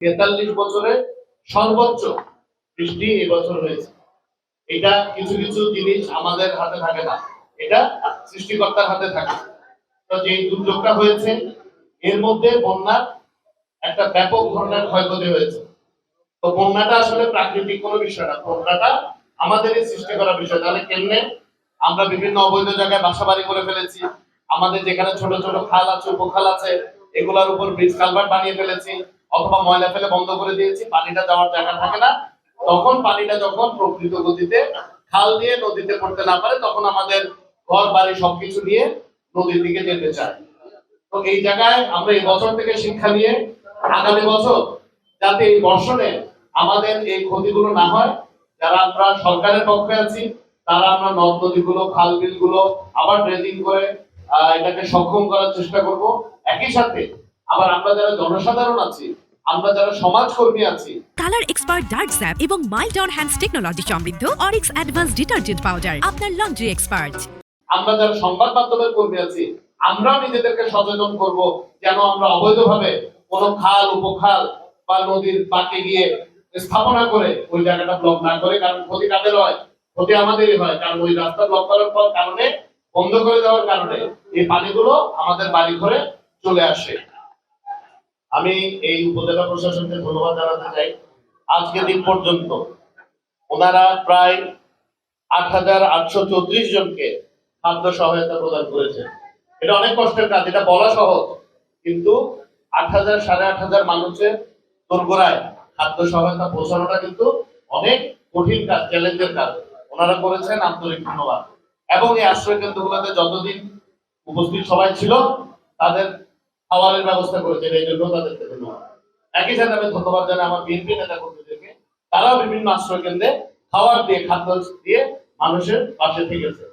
43 বছরে সর্বোচ্চ বৃষ্টি এবছর হয়েছে। এটা কিছু কিছু জিনিস আমাদের হাতে থাকে না, এটা সৃষ্টিকর্তার হাতে থাকে। তো যে দুর্যোগটা হয়েছে এর মধ্যে বন্যার একটা ব্যাপক ধরনের ক্ষয়ক্ষতি হয়েছে। তো বন্যাটা আসলে প্রাকৃতিক কোনো বিষয় না, বন্যাটা আমাদেরই সৃষ্টি করা বিষয়। তাহলে কেমনে আমরা বিভিন্ন অবৈধ জায়গায় বাসাবাড়ি করে ফেলেছি, আমাদের যেখানে ছোট ছোট খাল আছে, উপখাল আছে, এগুলোর উপর ব্রিজ কালভার্ট বানিয়ে ফেলেছি, অথবা ময়লা ফেলে বন্ধ করে দিয়েছি, পানিটা যাওয়ার জায়গা থাকে না। তখন পানিটা যখন প্রকৃত গতিতে খাল দিয়ে নদীতে পড়তে না পারে, তখন আমাদের ঘর বাড়ি সবকিছু নিয়ে নদীর দিকে যেতে চায়। তো এই জায়গায় আমরা এই বছর থেকে শিক্ষা নিয়ে আগামী বছর যাতে এই বর্ষণে আমাদের এই ক্ষতিগুলো না হয়, যারা আমরা সরকারের পক্ষে আছি তারা আমরা নদ নদীগুলো, খাল বিলগুলো আবার ড্রেজিং করে এটাকে সক্ষম করার চেষ্টা করব। একই সাথে আবার আমরা যারা জনসাধারণ আছি, আমরা যারা সমাজকর্মী আছি, কালার এক্সপার্ট ডার্ক স্যাপ এবং মাইল্ড অন হ্যান্ডস টেকনোলজি সমৃদ্ধ অরিক্স অ্যাডভান্স ডিটারজেন্ট পাউডার আপনার লন্ড্রি এক্সপার্ট। আমরা যারা সংবাদ মাধ্যমের কর্মী আছি, আমরাও নিজেদেরকে সচেতন করব যেন আমরা অবৈধভাবে কোনো খাল, উপখাল বা নদীর পাড়ে গিয়ে স্থাপনা করে ওই জায়গাটা ব্লক না করে। কারণ ক্ষতি কাদের হয়? ক্ষতি আমাদেরই হয়। কারণ ওই রাস্তা ব্লক করার কারণে, বন্ধ করে দেওয়ার কারণে এই পানিগুলো আমাদের বাড়ি ঘরে চলে আসে। আমি এই উপজেলা প্রশাসনকে ধন্যবাদ জানাতে চাই। আজকে দিন পর্যন্ত ওনারা প্রায় ৮,৮৩৪ জনকে খাদ্য সহায়তা প্রদান করেছে। এটা অনেক কষ্টের কাজ, এটা বলা সহজ, কিন্তু ৮,০০০ সাড়ে ৮,০০০ মানুষের দোরগোড়ায় খাদ্য সহায়তা পৌঁছানোটা কিন্তু অনেক কঠিন কাজ, চ্যালেঞ্জের কাজ। ওনারা করেছেন, আন্তরিক ধন্যবাদ। এবং এই আশ্রয় কেন্দ্রগুলোতে যতদিন উপস্থিত সবাই ছিল তাদের খাবারের ব্যবস্থা করেছেন, এই জন্য তাদেরকে ধন্যবাদ। একই সাথে আমি ধন্যবাদ জানাই আমার বিএনপি নেতা কর্মীদেরকে, তারাও বিভিন্ন আশ্রয় কেন্দ্রে খাবার দিয়ে, খাদ্য দিয়ে মানুষের পাশে থেকেছে।